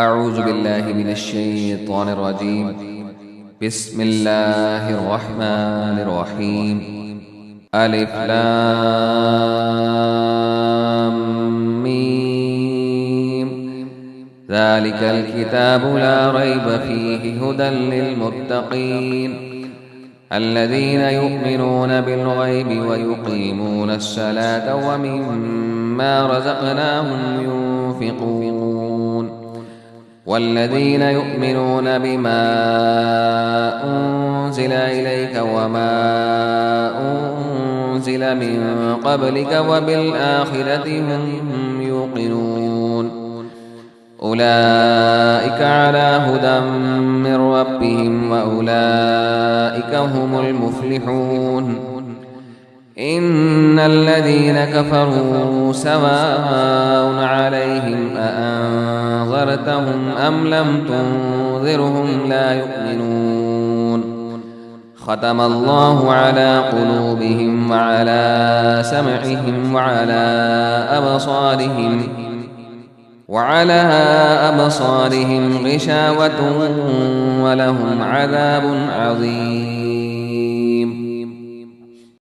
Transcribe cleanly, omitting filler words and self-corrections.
أعوذ بالله من الشيطان الرجيم. بسم الله الرحمن الرحيم. ألف لام ميم. ذلك الكتاب لا ريب فيه هدى للمتقين الذين يؤمنون بالغيب ويقيمون الصلاة ومما رزقناهم ينفقون والذين يؤمنون بما أنزل إليك وما أنزل من قبلك وبالآخرة هم يوقنون أولئك على هدى من ربهم وأولئك هم المفلحون. إن الذين كفروا سواء عليهم أأنذرتهم أم لم تنذرهم لا يؤمنون. ختم الله على قلوبهم وعلى سمعهم وعلى أبصارهم غشاوة ولهم عذاب عظيم.